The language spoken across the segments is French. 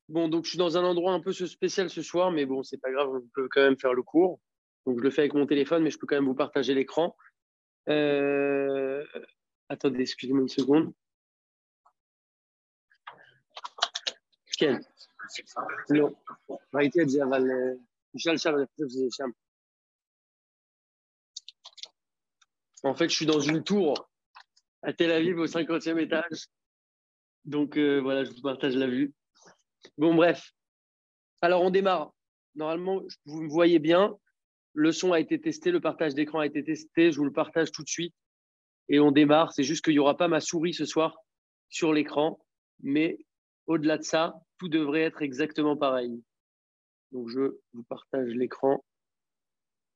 Bon, donc je suis dans un endroit un peu spécial ce soir, mais bon, c'est pas grave, on peut quand même faire le cours. Donc je le fais avec mon téléphone, mais je peux quand même vous partager l'écran. Euh... Attendez, excusez-moi une seconde. כן, לא. ראיתי את זה, אבל נשאל שם, אני חושב שזה שם. En fait, je suis dans une tour à Tel Aviv au 50e étage. Donc voilà, je vous partage la vue. Bon, bref. Alors, on démarre. Normalement, vous me voyez bien. Le son a été testé, le partage d'écran a été testé. Je vous le partage tout de suite. Et on démarre. C'est juste qu'il n'y aura pas ma souris ce soir sur l'écran. Mais au-delà de ça, tout devrait être exactement pareil. Donc, je vous partage l'écran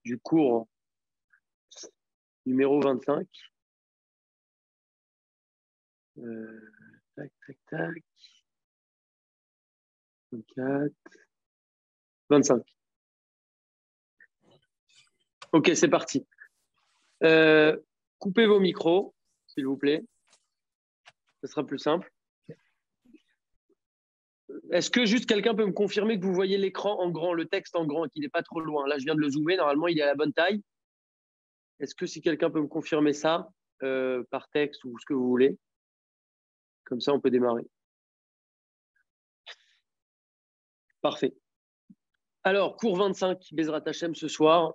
du cours numéro 25. Tac, tac, tac. 24. 25. Ok, c'est parti. Coupez vos micros, s'il vous plaît. Ce sera plus simple. Est-ce que juste quelqu'un peut me confirmer que vous voyez l'écran en grand, le texte en grand, qu'il n'est pas trop loin? Là, je viens de le zoomer. Normalement, il est à la bonne taille. Est-ce que si quelqu'un peut me confirmer ça par texte ou ce que vous voulez? Comme ça, on peut démarrer. Parfait. Alors, cours 25, Bezrat Hashem ce soir.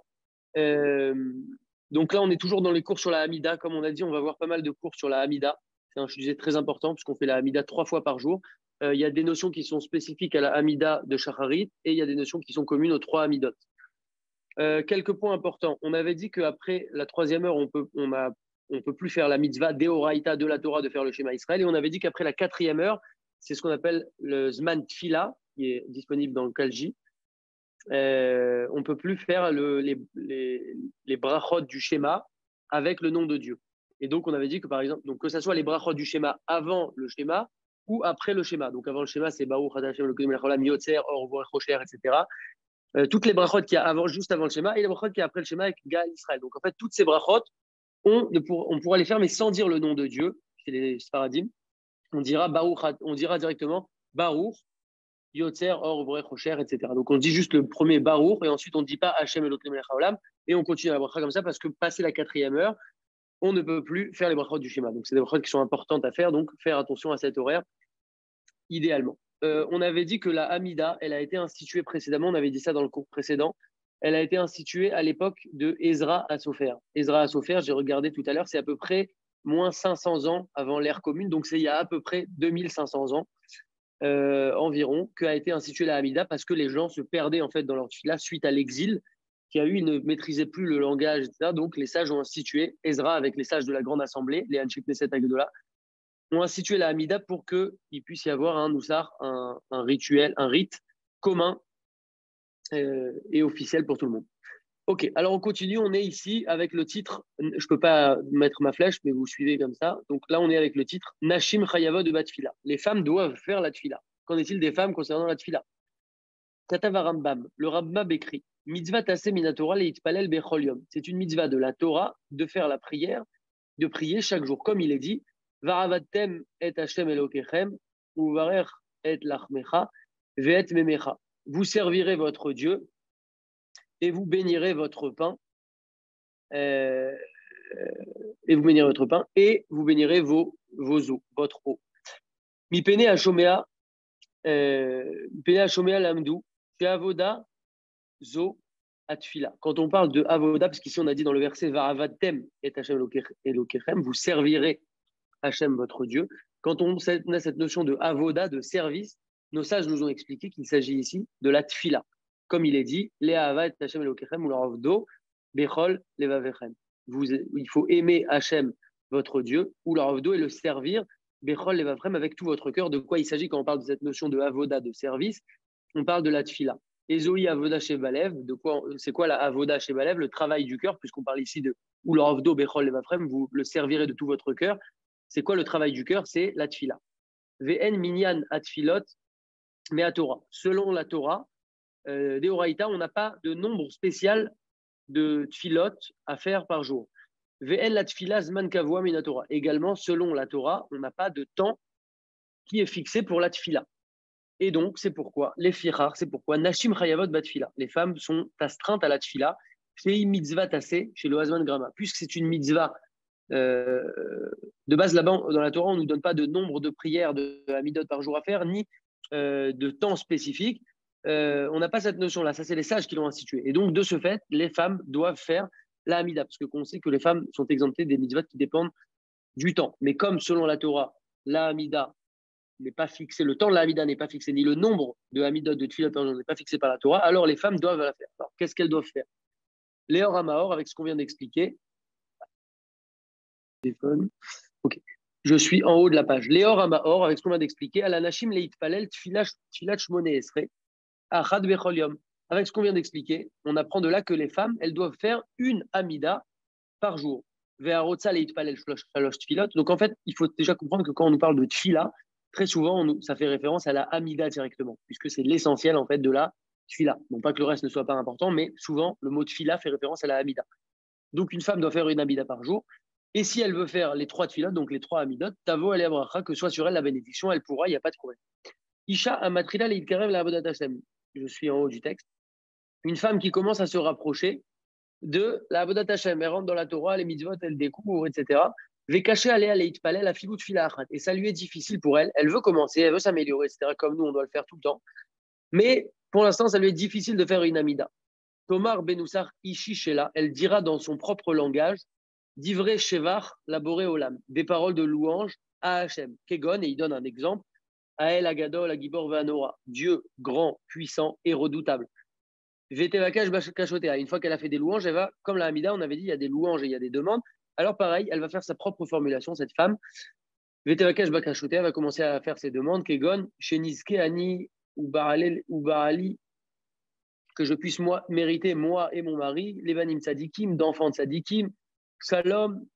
Donc là, on est toujours dans les cours sur la Hamida. Comme on a dit, on va voir pas mal de cours sur la Hamida. C'est un sujet très important puisqu'on fait la Hamida 3 fois par jour. Il y a des notions qui sont spécifiques à la Hamida de Shacharit et il y a des notions qui sont communes aux 3 Hamidot. Quelques points importants. On avait dit qu'après la 3e heure, on peut plus faire la mitzvah d'Eoraïta de la Torah de faire le schéma Israël. Et on avait dit qu'après la 4e heure, c'est ce qu'on appelle le Zman Tfila, qui est disponible dans le Kalji. On ne peut plus faire les brachot du schéma avec le nom de Dieu. Et donc, on avait dit que, par exemple, donc, que ce soit les brachot du schéma avant le schéma ou après le schéma. Donc, avant le schéma, c'est Baruch Adonai Hashem Elokeinu melech haolam, Yotzer, Or Vorech Rocher, etc. Toutes les brachot qu'il y a avant, juste avant le schéma et les brachot qu'il y a après le schéma avec Gaal Israël. Donc, en fait, toutes ces brachot, on pourra les faire, mais sans dire le nom de Dieu, chez les Sfaradim. On dira directement Baruch, Yotzer, Or, Vorech, Rocher, etc. Donc on dit juste le premier Baruch et ensuite on ne dit pas Hachem Elokeinu melech haolam et on continue la bracha comme ça parce que passé la 4e heure, on ne peut plus faire les brachot du schéma. Donc c'est des brachot qui sont importantes à faire, donc faire attention à cet horaire idéalement. On avait dit que la Hamida, elle a été instituée précédemment, on avait dit ça dans le cours précédent, elle a été instituée à l'époque de Ezra Assofer. Ezra Assofer, j'ai regardé tout à l'heure, c'est à peu près moins 500 ans avant l'ère commune, donc c'est il y a à peu près 2500 ans. Environ, qu'a été instituée la Hamida parce que les gens se perdaient en fait dans leur tfila suite à l'exil qui a eu, ils ne maîtrisaient plus le langage, etc. Donc les sages ont institué, Ezra avec les sages de la Grande Assemblée, les Anshik Neset Agdola, ont institué la Hamida pour qu'il puisse y avoir un noussar, un rituel, un rite commun et officiel pour tout le monde. Ok, alors on continue, on est ici avec le titre, je ne peux pas mettre ma flèche, mais vous suivez comme ça. Donc là, on est avec le titre Nashim Chayavot de Batfila. Les femmes doivent faire la tfila. Qu'en est-il des femmes concernant la tfila? Katav Rambam, le Rambam écrit Mitzvah tassé minatora le itpalel bechol yom. C'est une mitzvah de la Torah de faire la prière, de prier chaque jour, comme il est dit Varavatem et Hashem Elokechem, uvarech et lachmecha, ve'et memecha. Vous servirez votre Dieu et vous bénirez votre pain. Et vous bénirez votre pain et vous bénirez vos eaux, votre eau. Mi pene hashomea lamdou, c'est avoda zo atfila. Quand on parle de avoda, parce qu'ici on a dit dans le verset Varavatem et Hashem Elokechem, vous servirez Hashem votre Dieu. Quand on a cette notion de avoda, de service, nos sages nous ont expliqué qu'il s'agit ici de la tfila. Comme il est dit, le ava et Hashem Elokechem ou l'avdo bechol levavechem. Il faut aimer Hachem, votre Dieu, ou leur avdo et le servir, Bechol Levavchem, avec tout votre cœur. De quoi il s'agit quand on parle de cette notion de avoda, de service? On parle de la tfila. Ezoi avoda shebalev, c'est quoi la avoda shebalev? Le travail du cœur, puisqu'on parle ici de ou leur avdo Bechol Levavchem, vous le servirez de tout votre cœur. C'est quoi le travail du cœur? C'est la tfila. Vn minyan atfilot, mais à Torah. Selon la Torah, d'Eoraïta, on n'a pas de nombre spécial de tfilot à faire par jour. Ve'en la tfila zman kavua min Torah. Également, selon la Torah, on n'a pas de temps qui est fixé pour la tfila. Et donc, c'est pourquoi, les fichar, c'est pourquoi, Nashim Chayavot Batfila, les femmes sont astreintes à la tfila, chez mitzvah tassé, chez le Hazman Grama, puisque c'est une mitzvah. euh, de base, là-bas, dans la Torah, on ne nous donne pas de nombre de prières de Hamidot par jour à faire, ni de temps spécifique. On n'a pas cette notion-là. Ça, c'est les sages qui l'ont institué. Et donc, de ce fait, les femmes doivent faire la Hamida, parce qu'on sait que les femmes sont exemptées des mitzvahs qui dépendent du temps. Mais comme, selon la Torah, la Hamida n'est pas fixé, le temps de la Hamida n'est pas fixé, ni le nombre de Hamidot de Tfilat par jour n'est pas fixé par la Torah, alors les femmes doivent la faire. Alors, qu'est-ce qu'elles doivent faire? Léor Amaor, avec ce qu'on vient d'expliquer. Ok. Je suis en haut de la page. Léor Amaor, avec ce qu'on vient d'expliquer. Alanashim leit palel tfilat shmone esre. Achad bechol yom. Avec ce qu'on vient d'expliquer, on apprend de là que les femmes, elles doivent faire une Hamida par jour. Ve'arotza leit palel shalosh tfilot. Donc en fait, il faut déjà comprendre que quand on nous parle de tfila, très souvent, ça fait référence à la Hamida directement, puisque c'est l'essentiel en fait de la tfila. Non pas que le reste ne soit pas important, mais souvent, le mot tfila fait référence à la Hamida. Donc une femme doit faire une Hamida par jour. Et si elle veut faire les 3 tfilot, donc les 3 Hamidot, Tavo elle abracha, que soit sur elle la bénédiction, elle pourra, il n'y a pas de problème. Isha amatrila leitkarev la avodat Hashem. Je suis en haut du texte. Une femme qui commence à se rapprocher de la avodat Hashem. Elle rentre dans la Torah, les mitzvot, elle découvre, etc. Vekaché alea leitpalel la filut fila achat. Et ça lui est difficile pour elle. Elle veut commencer, elle veut s'améliorer, etc. Comme nous, on doit le faire tout le temps. Mais pour l'instant, ça lui est difficile de faire une Hamida. Tomar Benoussar Ishi Shela, elle dira dans son propre langage, Divrei Shevar, laboré olam, des paroles de louange à Hachem. Kegon, et il donne un exemple, Ael Agadol, Agibor Vanora, Dieu grand, puissant et redoutable. Vetevakash Bashkachotea, une fois qu'elle a fait des louanges, elle va, comme la Hamida, on avait dit, il y a des louanges et il y a des demandes. Alors pareil, elle va faire sa propre formulation, cette femme. Vetevakash Bakachotea va commencer à faire ses demandes. Kegon, Sheniske Ani Ubarali, que je puisse mériter, moi et mon mari, les Banim Tzadikim, d'enfants Tzadikim, Shalom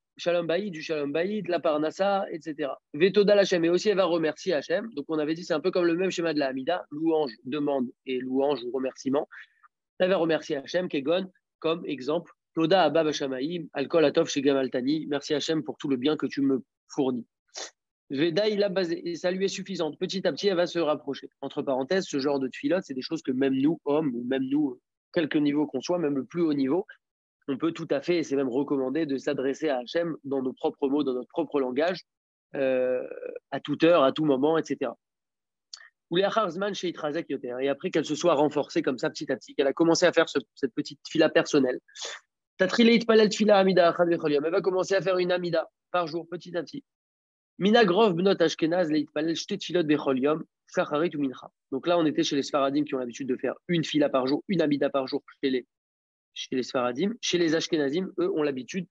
Baïd, du Shalom Baïd, la Parnassa, etc. Vetoda l'Hachem, et aussi elle va remercier Hachem. Donc on avait dit, c'est un peu comme le même schéma de la Hamida, louange, demande et louange ou remerciement. Elle va remercier Hachem, Kegon, comme exemple, Toda Abba Bashamaïm, Alkol Atov chez Gamaltani, merci Hachem pour tout le bien que tu me fournis. Veda, il a basé, et ça lui est suffisant. Petit à petit, elle va se rapprocher. Entre parenthèses, ce genre de tfilote, c'est des choses que même nous, hommes, ou même nous, quelque niveau qu'on soit, même le plus haut niveau, on peut tout à fait, et c'est même recommandé, de s'adresser à Hachem dans nos propres mots, dans notre propre langage, à toute heure, à tout moment, etc. Et après qu'elle se soit renforcée comme ça petit à petit, qu'elle a commencé à faire cette petite fila personnelle. Elle va commencer à faire une amida par jour, petit à petit. Minagrov bnot Ashkenaz leitpalel shte tfilot bechol yom, shacharit ou mincha. Donc là, on était chez les Sfaradim qui ont l'habitude de faire une fila par jour, une amida par jour chez les Sfaradim. Chez les Ashkenazim, eux, ont l'habitude,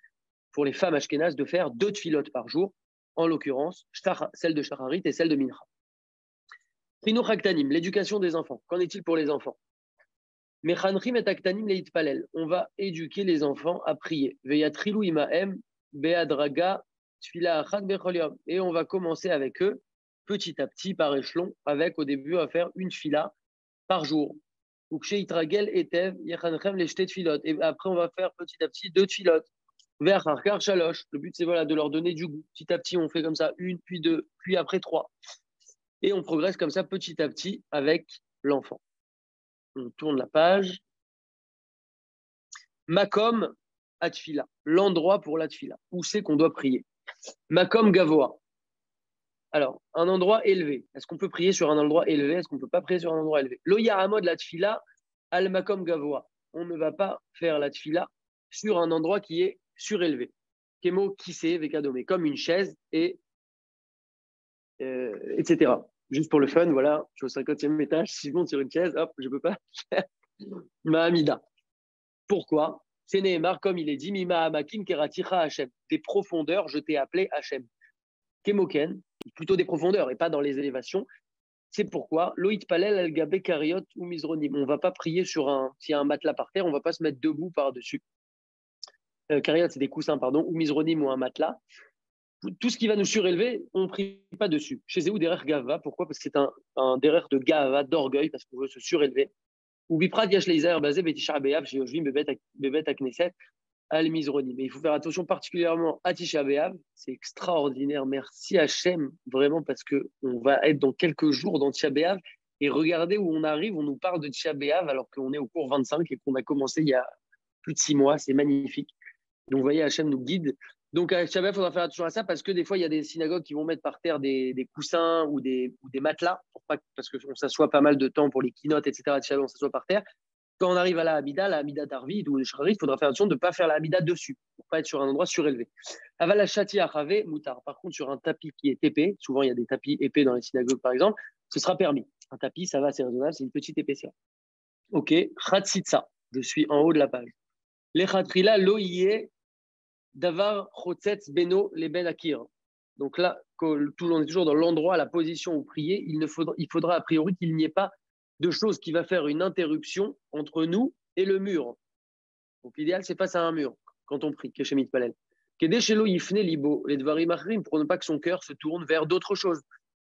pour les femmes Ashkenaz, de faire 2 tfilotes par jour, en l'occurrence, celle de shacharit et celle de mincha. Chinuch haktanim, l'éducation des enfants. Qu'en est-il pour les enfants? Mechanchim et haktanim leitpalel. On va éduquer les enfants à prier. Veyatrilu imahem beadraga. Et on va commencer avec eux, petit à petit, par échelon, avec au début, à faire une fila par jour. Et après, on va faire petit à petit 2 tfilotes. Le but, c'est voilà, de leur donner du goût. Petit à petit, on fait comme ça, 1, puis 2, puis après 3. Et on progresse comme ça, petit à petit, avec l'enfant. On tourne la page. Makom atfila, l'endroit pour la tfila. Où c'est qu'on doit prier? Makom Gavoa. Alors, un endroit élevé. Est-ce qu'on peut prier sur un endroit élevé? Est-ce qu'on ne peut pas prier sur un endroit élevé? Lo Yahamod la tfila al Makom Gavoa. On ne va pas faire la tfila sur un endroit qui est surélevé. Kemo Kissé Vekadome, comme une chaise, et etc. Juste pour le fun, voilà, je suis au 50e étage, si je monte sur une chaise, hop, je ne peux pas faire ma Hamida. Pourquoi? C'est Nehemar, comme il est dit, Mima Amakim Keraticha Hachem. Des profondeurs, je t'ai appelé Hachem. Kemoken, plutôt des profondeurs et pas dans les élévations. C'est pourquoi Loït Palel al Gabé Kariot ou Mizronim. On ne va pas prier sur s'il y a un matelas par terre, on ne va pas se mettre debout par-dessus. Kariot, c'est des coussins, pardon, ou Mizronim ou un matelas. Tout ce qui va nous surélever, on ne prie pas dessus. Chez Zéou, Derer Gava, pourquoi? Parce que c'est un Derer de Gava, d'orgueil, parce qu'on veut se surélever. Ou Biprat Yash Leiser, Bazé, Betisha Beav, chez Yoshvim, Bebet Akneset, Al Mizroni. Mais il faut faire attention particulièrement à Tisha B'Av. C'est extraordinaire. Merci Hachem, vraiment, parce qu'on va être dans quelques jours dans Tisha B'Av. Et regardez où on arrive, on nous parle de Tisha B'Av alors qu'on est au cours 25 et qu'on a commencé il y a plus de 6 mois. C'est magnifique. Donc, vous voyez, Hachem nous guide. Donc, à Tisha B'Av, il faudra faire attention à ça parce que des fois, il y a des synagogues qui vont mettre par terre des coussins ou des matelas parce qu'on s'assoit pas mal de temps pour les keynotes, etc. Tisha B'Av, on s'assoit par terre. Quand on arrive à la Hamida d'Arvid ou de Shrarit, il faudra faire attention de ne pas faire la Hamida dessus, pour ne pas être sur un endroit surélevé. Aval Hachati Achave, Moutar. Par contre, sur un tapis qui est épais, souvent il y a des tapis épais dans les synagogues par exemple, ce sera permis. Un tapis, ça va, c'est raisonnable, c'est une petite épaisseur. Ok, Chatzitsa, je suis en haut de la page. Les Chatrila, Loïe, Davar, Chotzetz, Beno, les Ben Akir. Donc là, on est toujours dans l'endroit, la position où prier, il faudra a priori qu'il n'y ait pas de choses qui va faire une interruption entre nous et le mur. Donc l'idéal, c'est face à un mur quand on prie, Keshem Mitpalel. Kedeshelo Yifne Libo, les Dvarim Achrim, pour ne pas que son cœur se tourne vers d'autres choses.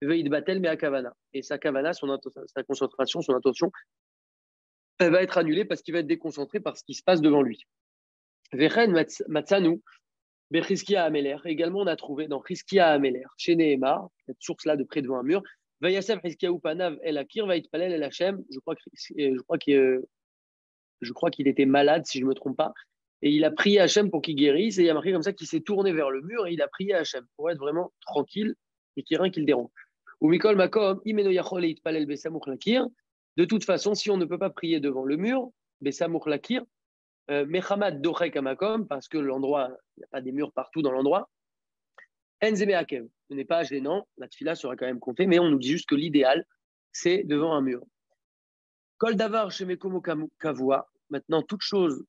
Veid Batel mais à Kavana. Et sa Kavana, sa concentration, son attention, elle va être annulée parce qu'il va être déconcentré par ce qui se passe devant lui. Vechen Matsanu, Bechizkia Ameler. Également, on a trouvé dans Chizkia Ameler, chez Nehemar, cette source-là de près devant un mur, Vayasem Chizkia Upanav El Akir, Vaitpalel El Hashem. Je crois qu'il était malade, si je ne me trompe pas. Et il a prié Hachem pour qu'il guérisse. Et il y a marqué comme ça qu'il s'est tourné vers le mur et il a prié Hachem pour être vraiment tranquille et qu'il n'y ait rien qui le dérange. Ou Mikol Makom, Imeno Yachol et Itpalel Besamour Lakir. De toute façon, si on ne peut pas prier devant le mur, Besamour Lakir, Mechamad Dorek Amakom, parce que l'endroit, il n'y a pas des murs partout dans l'endroit. Enzeme Hakev, ce n'est pas gênant, la tfila sera quand même comptée, mais on nous dit juste que l'idéal, c'est devant un mur. Kol Davar chez Mekomo Kavua, maintenant, toute chose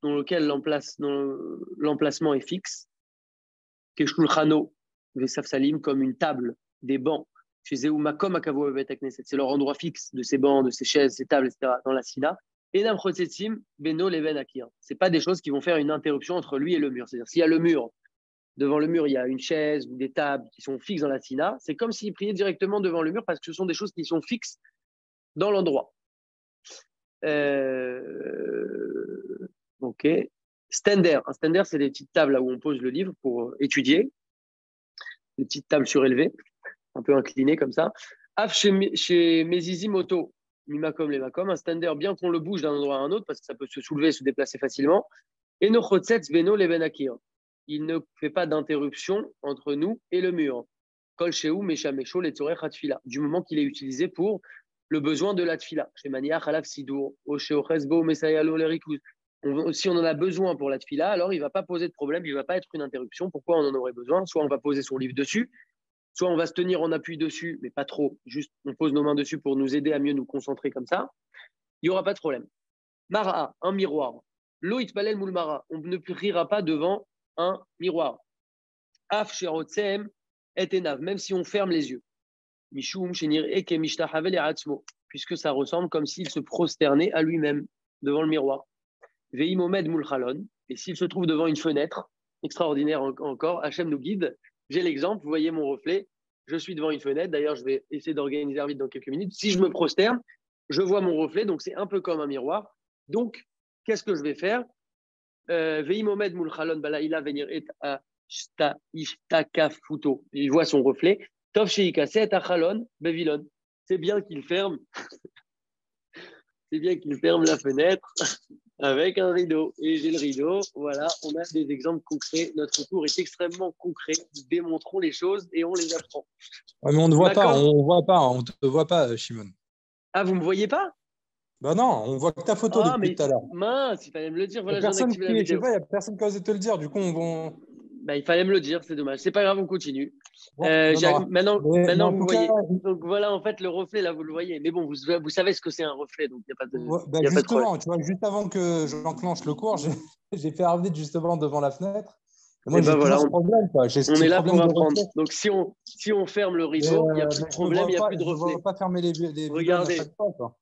dans lequel l'emplacement est fixe, Keshulchano, Vesav Salim, comme une table, des bancs, chez Zeumakom Akavua Bevet Knesset, c'est leur endroit fixe de ces bancs, de ces chaises, ces tables, etc., dans la Sina. Et Nam Chotzetzim, Beno Leven Akir. Ce n'est pas des choses qui vont faire une interruption entre lui et le mur. C'est-à-dire, s'il y a le mur, devant le mur, il y a une chaise ou des tables qui sont fixes dans la Sina, c'est comme s'il priait directement devant le mur parce que ce sont des choses qui sont fixes dans l'endroit. Ok. Stender. Un stender, c'est des petites tables là où on pose le livre pour étudier. Des petites tables surélevées, un peu inclinées comme ça. Af chez Mezizi Moto, Mimakom les Makom, un stender, bien qu'on le bouge d'un endroit à un autre, parce que ça peut se soulever et se déplacer facilement. Et no Chotzetz Beno les Benakir. Il ne fait pas d'interruption entre nous et le mur. Kol Shehu Meshamesho les Tzorech Hatfila, du moment qu'il est utilisé pour le besoin de la tfila. Chez Mania Khalav Sidour, Osheochesbo Mesayalo Lerikuz. Si on en a besoin pour la tfila, alors il ne va pas poser de problème, il ne va pas être une interruption. Pourquoi on en aurait besoin? Soit on va poser son livre dessus, soit on va se tenir en appui dessus, mais pas trop, juste on pose nos mains dessus pour nous aider à mieux nous concentrer comme ça. Il n'y aura pas de problème. Mara, un miroir. Loït Palel Moulmara, on ne priera pas devant un miroir. Af Sherotsem et Enav, même si on ferme les yeux. Mishum Shenir Eke Mishtahavel et Atzmo, puisque ça ressemble comme s'il se prosternait à lui-même devant le miroir. Veimomed Mulchalon, et s'il se trouve devant une fenêtre, extraordinaire encore, Hachem nous guide. J'ai l'exemple, vous voyez mon reflet, je suis devant une fenêtre, d'ailleurs je vais essayer d'organiser un vide dans quelques minutes. Si je me prosterne, je vois mon reflet, donc c'est un peu comme un miroir. Donc, qu'est-ce que je vais faire? Veimomed Mulchalon, Balaïla venir et Ishtakafuto, il voit son reflet. Tov Sheikaset Achalon Bevilon, c'est bien qu'il ferme. C'est bien qu'il ferme la fenêtre avec un rideau. Et j'ai le rideau. Voilà, on a des exemples concrets. Notre cours est extrêmement concret. Nous démontrons les choses et on les apprend. Ouais, mais on ne voit pas, on ne te voit pas, Shimon. Ah, vous ne me voyez pas? Ben non, on voit que ta photo depuis tout à l'heure. Mince, il fallait me le dire. Voilà, il n'y a personne qui a osé te le dire. Du coup, il fallait me le dire, c'est dommage. C'est pas grave, on continue. Ouais, maintenant, vous voyez. Cas... Donc voilà, en fait, le reflet, là, vous le voyez. Mais bon, vous savez ce que c'est un reflet, donc il n'y a pas de. Ouais, justement, tu vois, juste avant que j'enclenche le cours, j'ai fait un vide justement devant la fenêtre. Et moi, j'ai ce problème. On est là pour apprendre. Donc, si on ferme le rideau, il n'y a plus de problème, il n'y a plus de reflet. Je ne vois pas fermer les Regardez. à chaque fois, quoi.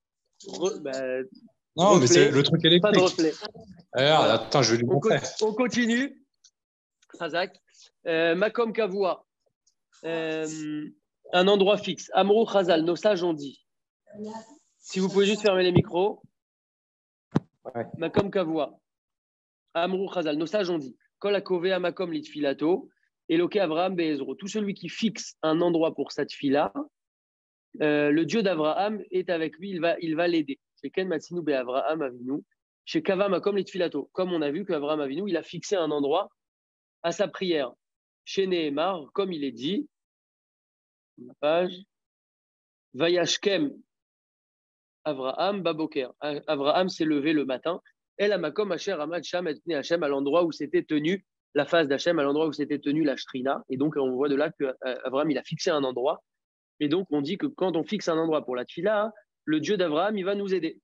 Non, reflet, mais c'est le truc électrique. Pas de reflet. Alors, voilà. Attends, je vais lui montrer. On continue. Razak. Makom Kavua. Un endroit fixe. Amrou Khazal, nos sages ont dit. Si vous pouvez juste fermer les micros. Ouais. Makom Kavua. Amrou Khazal, nos sages ont dit. Kol Akove Amakom Litfilato. Eloke Avraham Be'ezro. Tout celui qui fixe un endroit pour sa tfila, le Dieu d'Abraham est avec lui, il va l'aider. Chez Ken Matsinou be Abraham Avinu, chez Kavam comme les Tfilato. Comme on a vu qu'Abraham Avinu, il a fixé un endroit à sa prière. Chez Nehemar, comme il est dit, la page, Vayashkem Abraham Baboker. Abraham s'est levé le matin. El Amakom Asher Amad Sham et Hachem, à l'endroit où s'était tenu la face d'Hachem, à l'endroit où s'était tenue la Shrina. Et donc, on voit de là qu'Abraham, il a fixé un endroit. Et donc, on dit que quand on fixe un endroit pour la tfila, le Dieu d'Abraham, il va nous aider.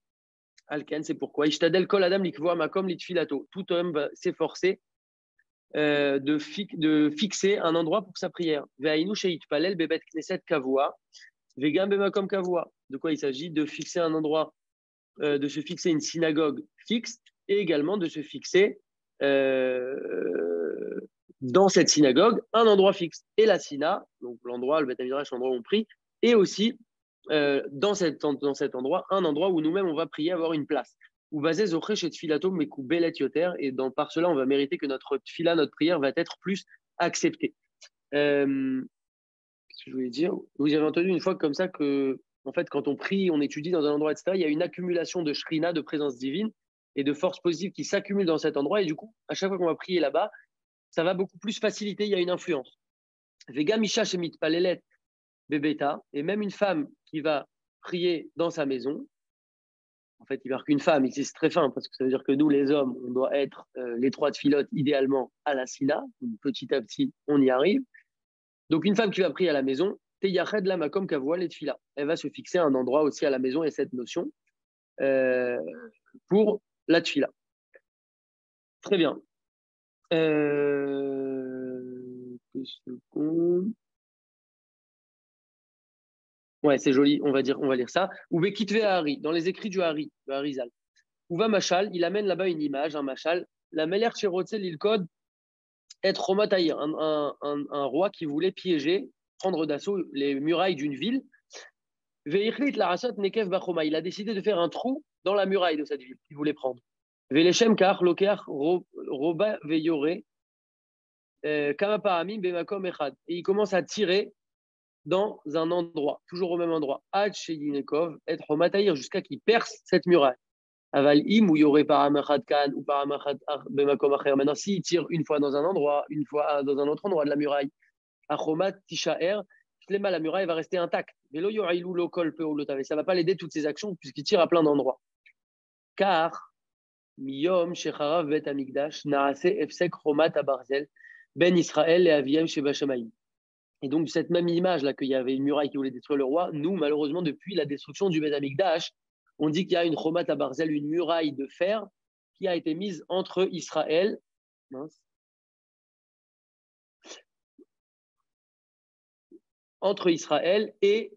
Alken, c'est pourquoi. Ishtadel kol adam likvoa makom litfilato. Tout homme va s'efforcer de fixer un endroit pour sa prière. Ve'ainu sheitpalel bebet knesset kavua. Vegam bemakom kavua. De quoi il s'agit? De fixer un endroit, de se fixer une synagogue fixe et également de se fixer dans cette synagogue un endroit fixe. Et la sina, donc l'endroit, le Beth Midrash, l'endroit où on prie, et aussi dans cet endroit, un endroit où nous-mêmes on va prier, avoir une place. Ou basé zoché chez tfilato mekou belet yoter, et par cela on va mériter que notre tfila, notre prière va être plus acceptée. Qu'est-ce que je voulais dire? Vous avez entendu une fois comme ça que, en fait, quand on prie, on étudie dans un endroit, etc., il y a une accumulation de shrina, de présence divine et de forces positives qui s'accumulent dans cet endroit, et du coup, à chaque fois qu'on va prier là-bas, ça va beaucoup plus faciliter, il y a une influence. Vega Misha Shemit Palelet Bebeta, et même une femme qui va prier dans sa maison, en fait, il n'y a qu'une femme, ici c'est très fin, parce que ça veut dire que nous, les hommes, on doit être les trois tfilotes idéalement à la sina, petit à petit, on y arrive. Donc, une femme qui va prier à la maison, Teyached la makom kavua les tfila, elle va se fixer un endroit aussi à la maison, et cette notion pour la tfila. Très bien. Ouais, c'est joli, on va lire ça. Ou Bekitve Hari, dans les écrits du Hari, le Harizal. Ou va Machal, il amène là-bas une image, un Machal. La Meler Cherotzel, il code être Romataïr, un roi qui voulait piéger, prendre d'assaut les murailles d'une ville. Ve'ichlit la Rasot Nekev Bachoma, il a décidé de faire un trou dans la muraille de cette ville qu'il voulait prendre. Ve'lechem Kar Loker Roba Ve'yore. Et il commence à tirer dans un endroit, toujours au même endroit, jusqu'à qu'il perce cette muraille. Avalim ou yore paramachad kan ou paramachad bemakom acher. Maintenant, s'il tire une fois dans un endroit, une fois dans un autre endroit de la muraille, achomat tishaer, la muraille va rester intacte. Ça ne va pas l'aider toutes ces actions puisqu'il tire à plein d'endroits. Car miyom shecharav bet amigdash naase efsek chomat abarzel ben Israël et Aviem chez Bachamaïm. Et donc, cette même image-là, qu'il y avait une muraille qui voulait détruire le roi, nous, malheureusement, depuis la destruction du Beth Amikdash, on dit qu'il y a une chomat à Barzel, une muraille de fer, qui a été mise entre Israël, et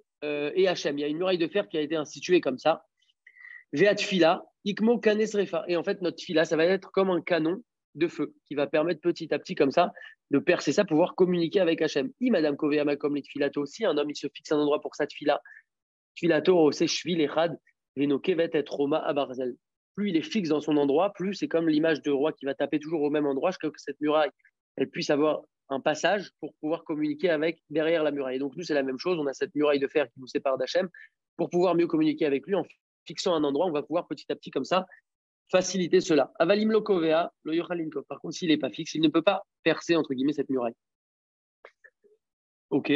Hachem. Il y a une muraille de fer qui a été instituée comme ça. Veat fila, ikmo kanes refa. Et en fait, notre fila, ça va être comme un canon de feu qui va permettre petit à petit comme ça de percer ça, pouvoir communiquer avec Hachem. Madame Koveyama comme les tfilato, si un homme il se fixe un endroit pour sa tfila, tfilato c'est shvil echad venoke va être Roma à Barzel. Plus il est fixe dans son endroit, plus c'est comme l'image de roi qui va taper toujours au même endroit, jusqu'à que cette muraille elle puisse avoir un passage pour pouvoir communiquer avec derrière la muraille. Et donc nous c'est la même chose, on a cette muraille de fer qui nous sépare d'Hachem pour pouvoir mieux communiquer avec lui en fixant un endroit, on va pouvoir petit à petit comme ça faciliter cela. Avalim lokovea, lo yochalinkov. Par contre, s'il n'est pas fixe, il ne peut pas percer, entre guillemets, cette muraille. Ok.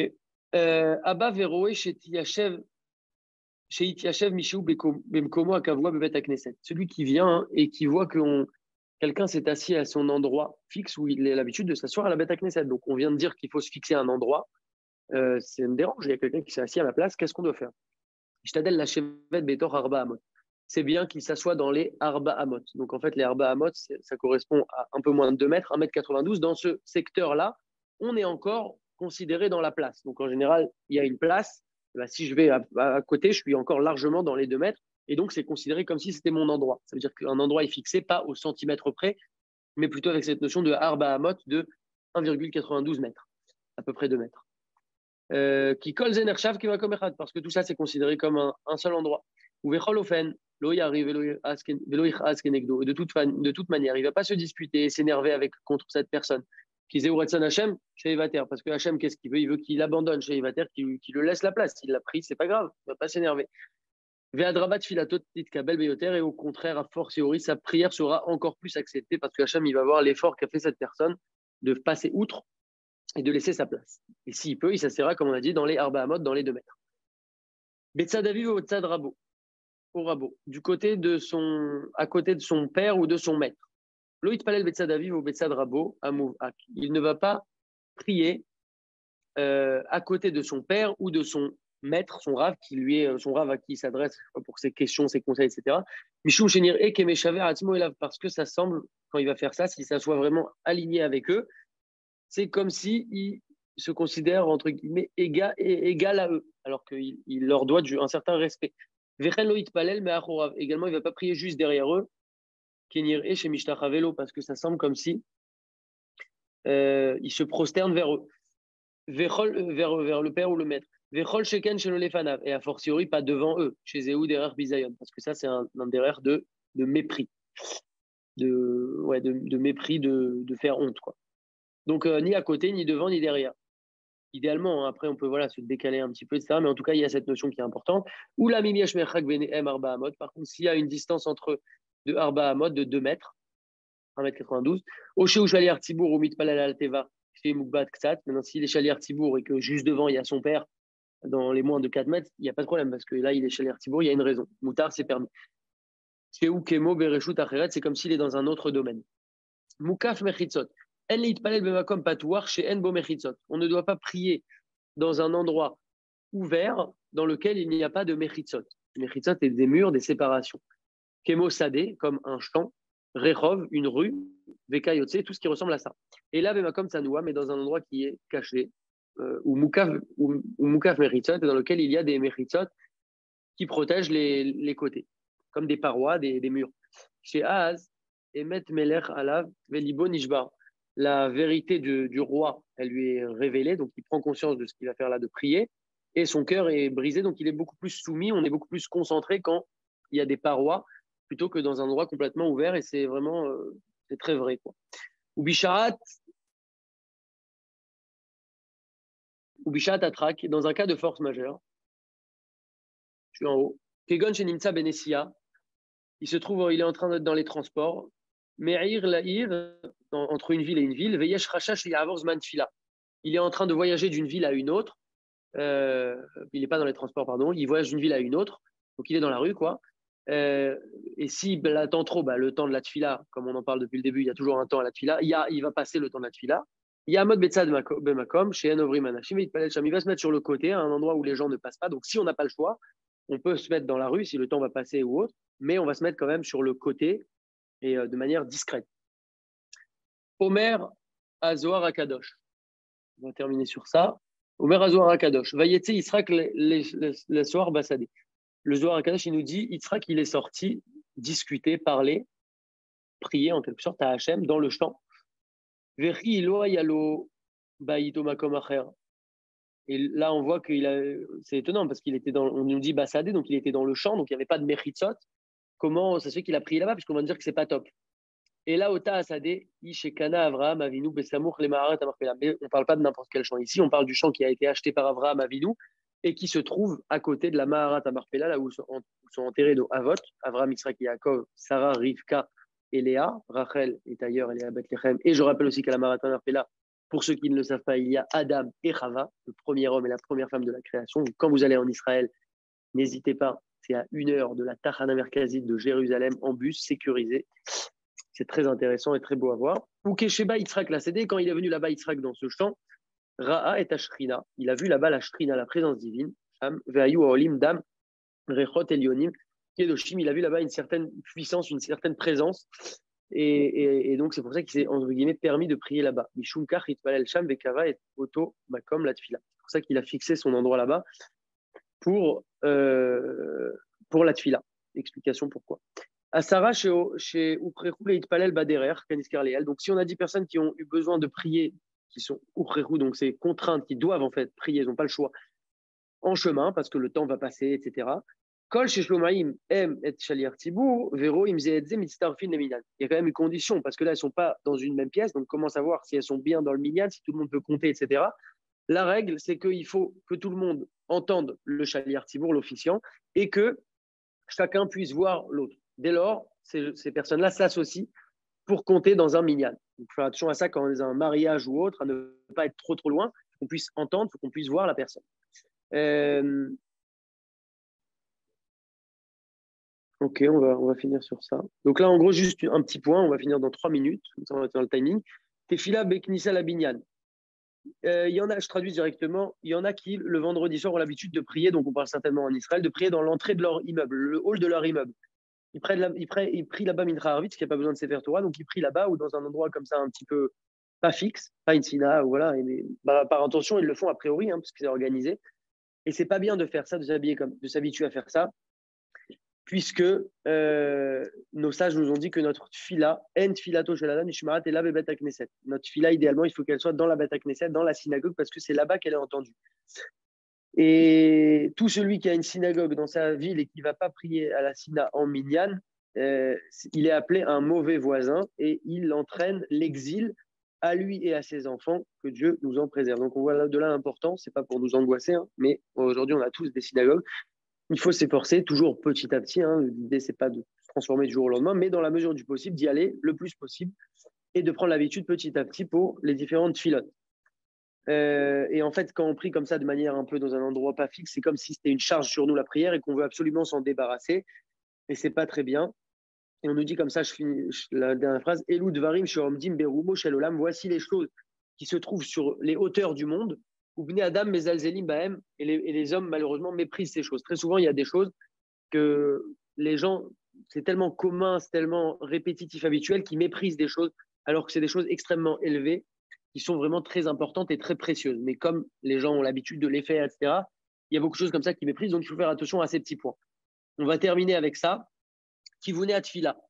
Abba veroé chez Itiachev Michou Bemkomo Akavua Bebet Akneset. Celui qui vient et qui voit que quelqu'un s'est assis à son endroit fixe où il a l'habitude de s'asseoir à la Beth Akneset. Donc, on vient de dire qu'il faut se fixer un endroit. Ça me dérange. Il y a quelqu'un qui s'est assis à ma place. Qu'est-ce qu'on doit faire? Shtadel la Shevet Betor Arba Amot. C'est bien qu'il s'assoie dans les Arba Amot. Donc, en fait, les Arba Amot, ça correspond à un peu moins de 2 mètres, 1,92 m. Dans ce secteur-là, on est encore considéré dans la place. Donc, en général, il y a une place. Bah, si je vais à côté, je suis encore largement dans les 2 mètres. Et donc, c'est considéré comme si c'était mon endroit. Ça veut dire qu'un endroit est fixé, pas au centimètre près, mais plutôt avec cette notion de Arba Amot de 1,92 m, à peu près 2 mètres. Qui colle Zenershav qui va comme Echad, parce que tout ça, c'est considéré comme un seul endroit. Ou Vecholofen. De toute manière, il ne va pas se disputer, s'énerver contre cette personne Qu'ils aient Uratsan Hachem chez Evater. Parce que Hachem, qu'est-ce qu'il veut? Il veut qu'il abandonne chez Evater, qu'il le laisse la place. Il l'a pris, c'est pas grave, il ne va pas s'énerver. Ve'adrabat filatot kabel beyoter, et au contraire, a fortiori, sa prière sera encore plus acceptée parce que Hachem, il va voir l'effort qu'a fait cette personne de passer outre et de laisser sa place. Et s'il peut, il s'assera, comme on a dit, dans les Arba Hamot, dans les 2 mètres. Betzad Aviv ou Betzad Rabo, au Rabo, à côté de son père ou de son maître. Loït Palel Betzad Aviv ou Betzad Rabo, Amouvak. Il ne va pas prier à côté de son père ou de son maître, son rave, son rave à qui il s'adresse pour ses questions, ses conseils, etc. Mishum Shenir Ek et Meshaver Atzmo Elav, parce que ça semble, quand il va faire ça, si ça soit vraiment aligné avec eux, c'est comme s'il se considère, entre guillemets, égal à eux, alors qu'il leur doit un certain respect. Vechen Loït Palel, mais Achorav. Également, il ne va pas prier juste derrière eux, Kenir E chez Mishtachavelo, parce que ça semble comme si il se prosterne vers eux. Vers le père ou le maître. Vechol sheken chez le lefanav, et a fortiori pas devant eux, chez Zéhou derrière Bizayon, parce que ça c'est un derrière de mépris, de mépris, de faire honte, quoi. Donc ni à côté, ni devant, ni derrière. Idéalement, hein, après on peut se décaler un petit peu, etc. Mais en tout cas, il y a cette notion qui est importante. Ou la mimiash merchak benehem arba hamot. Par contre, s'il y a une distance entre de arba hamot de 2 mètres, 1m92, Oché ou Chaliar Tibour ou Mitpalal Alteva, chez Moukbat Ksat. Maintenant, s'il est Chaliar Tibour et que juste devant il y a son père, dans les moins de 4 mètres, il n'y a pas de problème parce que là, il est Chaliar Tibour, il y a une raison. Moutard, c'est permis. Chez Oukemo, Bereshut Acheret, c'est comme s'il est dans un autre domaine. Moukaf Mechitzot. En Litpalel Bemakom Patouar chez Enbo Mechitzot. On ne doit pas prier dans un endroit ouvert dans lequel il n'y a pas de Mechitzot. Mechitzot, c'est des murs, des séparations. Kemo Sadeh, comme un champ. Rehov, une rue, Vekayotse, tout ce qui ressemble à ça. Et là, Bemakom Sanoua, mais dans un endroit qui est caché, ou Moukaf Meritzot, dans lequel il y a des Meritzot qui protègent les côtés, comme des parois, des murs. Chez Ahaz, Emet Melech Alav, Velibo Nishbar. La vérité du roi, elle lui est révélée, donc il prend conscience de ce qu'il va faire là, de prier, et son cœur est brisé, donc il est beaucoup plus soumis, on est beaucoup plus concentré quand il y a des parois, plutôt que dans un endroit complètement ouvert, et c'est vraiment, c'est très vrai, quoi. Ou Bisharat Atrak, dans un cas de force majeure, je suis en haut, Kegon chez Nimtsa Benessia, il est en train d'être dans les transports, Me'ir La'ir, entre une ville et une ville, Veyesh Rachash Ya'avor Zman Tfila. Il est en train de voyager d'une ville à une autre, il n'est pas dans les transports, pardon, il voyage d'une ville à une autre, donc il est dans la rue, quoi. Et s'il attend trop, le temps de la tfila, comme on en parle depuis le début, il y a toujours un temps à la tfila, il va passer le temps de la tfila. Il y a un mode Betsad Bemakom, chez Enovri Manashim, il va se mettre sur le côté, à un endroit où les gens ne passent pas. Donc si on n'a pas le choix, on peut se mettre dans la rue si le temps va passer ou autre, mais on va se mettre quand même sur le côté et de manière discrète. Omer Azohar Akadosh. On va terminer sur ça. Omer Azohar Akadosh. Vayetse Yisrak le soir Bassadé. Le Zohar HaKadosh, il nous dit, Yitzhak, il est sorti discuter, parler, prier en quelque sorte à Hachem dans le champ. Vechi ilo yalo baïto makom acher. Et là, on voit c'est étonnant parce on nous dit Bassadé, donc il était dans le champ, donc il n'y avait pas de Mechitzot. Comment ça se fait qu'il a prié là-bas, puisqu'on va dire que c'est pas top. Et là, Ota Asadé, Ishekana Avraham Avinu Besamour Lemaharat Amarpela. Mais on ne parle pas de n'importe quel champ ici, on parle du champ qui a été acheté par Avraham Avinu et qui se trouve à côté de la Maharat Amarpela, là où sont enterrés nos Avot, Avraham, Yitzhak, Yaakov, Sarah, Rivka et Léa. Rachel est ailleurs, elle est à Bethléem. Et je rappelle aussi qu'à la Maharat Amarpela, pour ceux qui ne le savent pas, il y a Adam et Chava, le premier homme et la première femme de la création. Donc, quand vous allez en Israël, n'hésitez pas, c'est à 1 heure de la Tachana Merkazit de Jérusalem en bus sécurisé. C'est très intéressant et très beau à voir. Ou Kesheba Yitzhak l'a cédé, quand il est venu là-bas, Yitzhak, dans ce champ, Ra'a et Ashrina, il a vu là-bas la Shrina, la présence divine, Ve'ayu Olim Dam, Rechot Elionim, Kedoshim, il a vu là-bas une certaine puissance, une certaine présence, et donc c'est pour ça qu'il s'est, entre guillemets, permis de prier là-bas. Mishum Kach Itpalel Sham Bekava et Oto Makom la Tfila. C'est pour ça qu'il a fixé son endroit là-bas pour la Tfila. Explication pourquoi. Asara chez Uprechou et Itpalel Baderer, Kaniskar Leel. Donc si on a 10 personnes qui ont eu besoin de prier, qui sont Uprechou, donc c'est contraintes, qui doivent en fait prier, ils n'ont pas le choix, en chemin, parce que le temps va passer, etc. Kol sheshlomaim em et shaliach tzibur, vero im ze et ze mitztarfin le minyan. Il y a quand même une condition, parce que là, elles ne sont pas dans une même pièce, donc comment savoir si elles sont bien dans le minyan, si tout le monde peut compter, etc. La règle, c'est qu'il faut que tout le monde entende le shaliach tzibur, l'officiant, et que chacun puisse voir l'autre. Dès lors, ces personnes-là s'associent pour compter dans un minyan. Donc, faire attention à ça quand on est dans un mariage ou autre, à ne pas être trop loin, il faut qu'on puisse entendre, il faut qu'on puisse voir la personne. Ok, on va finir sur ça. Donc là, en gros, juste un petit point, on va finir dans 3 minutes, comme ça on va faire le timing. Tefila beknissa la binyan. Il y en a, je traduis directement, il y en a qui, le vendredi soir, ont l'habitude de prier, donc on parle certainement en Israël, de prier dans l'entrée de leur immeuble, le hall de leur immeuble. Ils prient là-bas Mincha Arvit, parce qu'il n'y a pas besoin de Sefer Torah, donc ils prient là-bas ou dans un endroit comme ça un petit peu pas fixe, pas une sina, voilà, par intention, ils le font a priori, parce que c'est organisé. Et c'est pas bien de faire ça, de s'habituer à faire ça, puisque nos sages nous ont dit que notre tfila, en tfilato shel adam nishmarat ela bebet hakneset. Notre tfila, idéalement, il faut qu'elle soit dans la bet hakneset, dans la synagogue, parce que c'est là-bas qu'elle est entendue. Et tout celui qui a une synagogue dans sa ville et qui ne va pas prier à la syna en minyan, il est appelé un mauvais voisin et il entraîne l'exil à lui et à ses enfants, que Dieu nous en préserve. Donc on voit de là l'important, ce n'est pas pour nous angoisser, mais aujourd'hui on a tous des synagogues. Il faut s'efforcer, toujours petit à petit. L'idée, ce n'est pas de se transformer du jour au lendemain, mais dans la mesure du possible, d'y aller le plus possible et de prendre l'habitude petit à petit pour les différentes filotes. Et en fait, quand on prie comme ça de manière un peu dans un endroit pas fixe, c'est comme si c'était une charge sur nous la prière et qu'on veut absolument s'en débarrasser. Et c'est pas très bien. Et on nous dit comme ça, je finis la dernière phrase, Elou dvarim sheomdim berumo shel olam. Voici les choses qui se trouvent sur les hauteurs du monde. Ubne adam mezalzelim bahem. Et les hommes, malheureusement, méprisent ces choses. Très souvent, il y a des choses que les gens, c'est tellement commun, c'est tellement répétitif, habituel, qu'ils méprisent des choses, alors que c'est des choses extrêmement élevées, qui sont vraiment très importantes et très précieuses. Mais comme les gens ont l'habitude de les faire, etc., il y a beaucoup de choses comme ça qui méprisent, donc il faut faire attention à ces petits points. On va terminer avec ça. Kivouné Atfila,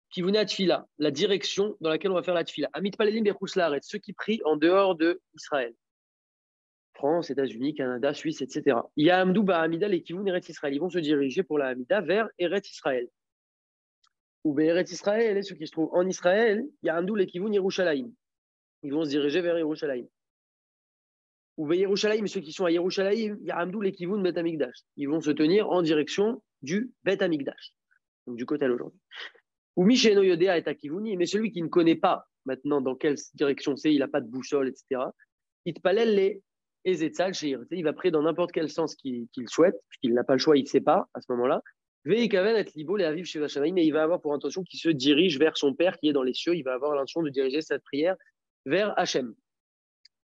Kivouné Atfila, la direction dans laquelle on va faire la Tfila. Amit Palelim Bechus Laaretz, ceux qui prient en dehors d'Israël. France, États-Unis, Canada, Suisse, etc. Il y a Amdou Ba'amida, les Kivouné Eretz Israël. Ils vont se diriger pour la Hamida vers Eretz Israël. Ou Eretz Israël, ceux qui se trouvent en Israël, il y a Amdou les Kivouné Yerushalayim. Ils vont se diriger vers Yerushalayim. Ou Yerushalayim, ceux qui sont à Yerushalayim, il y a Amdou les Kivouné Bet Amikdash. Ils vont se tenir en direction du Bet Amikdash, donc du Kotel aujourd'hui. Ou Misheno Yodea est à Kivouné, mais celui qui ne connaît pas maintenant dans quelle direction c'est, il n'a pas de boussole, etc. Itpalel les Ezetzal Sheir. Il va prier dans n'importe quel sens qu'il souhaite, puisqu'il n'a pas le choix, il ne sait pas à ce moment-là. Veikaven et Libo les Aviv Sheva Shamayim, et il va avoir pour intention qu'il se dirige vers son Père qui est dans les cieux. Il va avoir l'intention de diriger cette prière vers Hachem.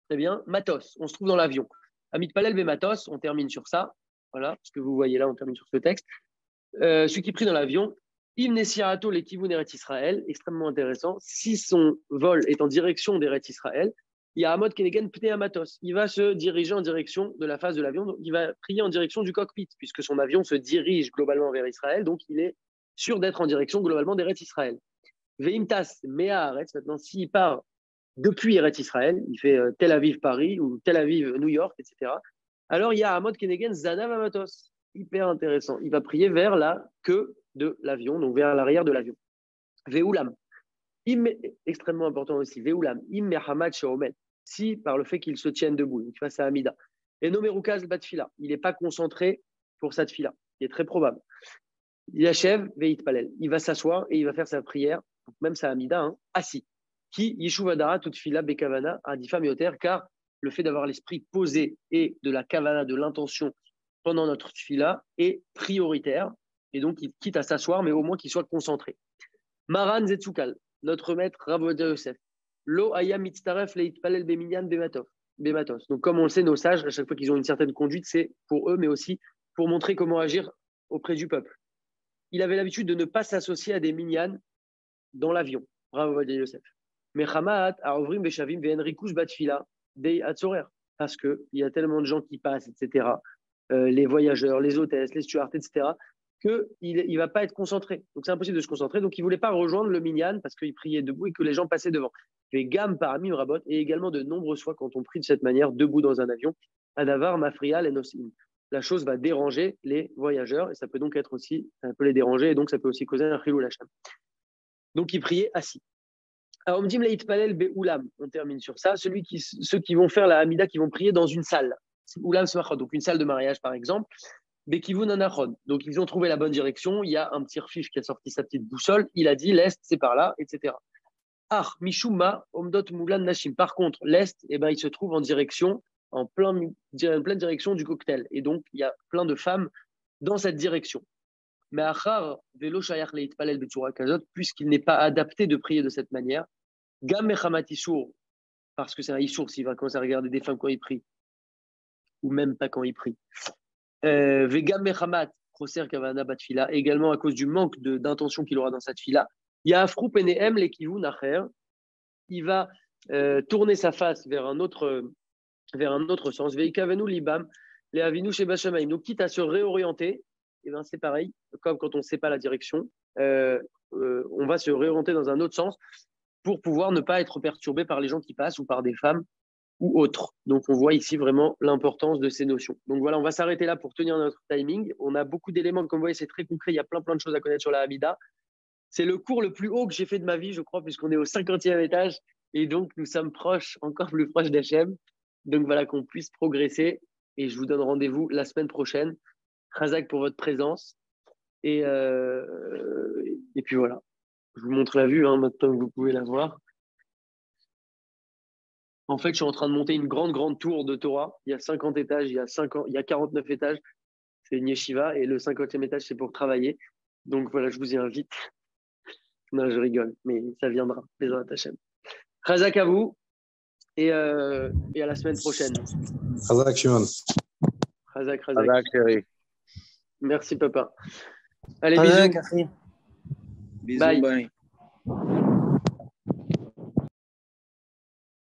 Très bien. Matos, on se trouve dans l'avion. Amit Palel be Matos, on termine sur ça. Voilà, ce que vous voyez là, on termine sur ce texte. Celui qui prie dans l'avion, Imnesiarato les Kivun Eretz Israël, extrêmement intéressant. Si son vol est en direction d'Eretz Israël, il y a Amod Kenegen Pnea Matos. Il va se diriger en direction de la face de l'avion. Donc il va prier en direction du cockpit, puisque son avion se dirige globalement vers Israël. Donc il est sûr d'être en direction globalement d'Eretz Israël. Veimtas Mea Aretz, maintenant, s'il part depuis Eretz Israël, il fait Tel Aviv-Paris ou Tel Aviv-New York, etc. Alors il y a Amod Kenegen Zanav Amatos. Hyper intéressant. Il va prier vers la queue de l'avion, donc vers l'arrière de l'avion. Ve'ulam. Extrêmement important aussi. Ve'ulam. Immehamad Sheomet. Si par le fait qu'il se tienne debout, donc face à Amida. Et nommé Rukaz Batfila. Il n'est pas concentré pour cette fila. Il est très probable. Il achève Ve'it Palel. Il va s'asseoir et il va faire sa prière, même sa Amida, assis. Qui Yeshuvadara toute fila Bekavana Adifa Mioter, car le fait d'avoir l'esprit posé et de la kavana, de l'intention pendant notre fila est prioritaire. Et donc, il quitte à s'asseoir, mais au moins qu'il soit concentré. Maran Zetzukal, notre maître Rav Ovadia Yosef. Lo aya mitztaref leitpalel beminyan bematos. Donc, comme on le sait, nos sages, à chaque fois qu'ils ont une certaine conduite, c'est pour eux, mais aussi pour montrer comment agir auprès du peuple. Il avait l'habitude de ne pas s'associer à des minyan dans l'avion, Rav Ovadia Yosef. Mais Hamaat aovrim beshavim ve'enrikush batfila dei atzorer. Parce qu'il y a tellement de gens qui passent, etc., les voyageurs, les hôtesses, les stewards, etc., qu'il ne va pas être concentré. Donc, c'est impossible de se concentrer. Donc, il ne voulait pas rejoindre le minyan parce qu'il priait debout et que les gens passaient devant. Il fait gamme par Amim Rabot et également de nombreuses fois quand on prie de cette manière, debout dans un avion, Adavar mafria les nosim. La chose va déranger les voyageurs et ça peut donc être aussi, ça peut les déranger et donc ça peut aussi causer un chilou lachem. Donc il priait assis. Alors, Omdim leitpalel be'ulam, on termine sur ça. Ceux qui vont faire la Hamida, qui vont prier dans une salle. Ulam semachot, donc une salle de mariage par exemple. Bekivun anachon. Donc ils ont trouvé la bonne direction. Il y a un petit refiche qui a sorti sa petite boussole. Il a dit l'est, c'est par là, etc. Ah, Mishuma, Omdot Moulan Nashim. Par contre, l'est, il se trouve en direction, en pleine direction du cocktail. Et donc, il y a plein de femmes dans cette direction. Mais Achar, Velo Shayach Leitpalel Betsura Kazot, puisqu'il n'est pas adapté de prier de cette manière, Gam Mechamat Issour, parce que c'est un Issour s'il va commencer à regarder des femmes quand il prie, ou même pas quand il prie. Vegam Mechamat, Choser Kavana Batfila, également à cause du manque d'intention qu'il aura dans cette fila. Il y a Afrou Penehem Lekivun Acher, il va tourner sa face vers un autre sens. Veikavenu Libam, les Avinu Sheba Shamaim. Donc, quitte à se réorienter, et ben c'est pareil, comme quand on ne sait pas la direction, on va se réorienter dans un autre sens pour pouvoir ne pas être perturbé par les gens qui passent ou par des femmes ou autres. Donc, on voit ici vraiment l'importance de ces notions. Donc, voilà, on va s'arrêter là pour tenir notre timing. On a beaucoup d'éléments, comme vous voyez, c'est très concret. Il y a plein de choses à connaître sur la Hamida. C'est le cours le plus haut que j'ai fait de ma vie, je crois, puisqu'on est au 50e étage. Et donc, nous sommes encore plus proches d'Hachem. Donc, voilà, qu'on puisse progresser. Et je vous donne rendez-vous la semaine prochaine. Razak pour votre présence. Et puis voilà. Je vous montre la vue, maintenant que vous pouvez la voir. En fait, je suis en train de monter une grande tour de Torah. Il y a 50 étages, il y a 49 étages. C'est une yeshiva. Et le 50e étage, c'est pour travailler. Donc voilà, je vous y invite. Non, je rigole, mais ça viendra. Bézat Hachem. Razak à vous. Et à la semaine prochaine. Razak, Shimon. Razak. Razak, chérie. Merci, papa. Allez, Razak, bisous. Bisous, bye.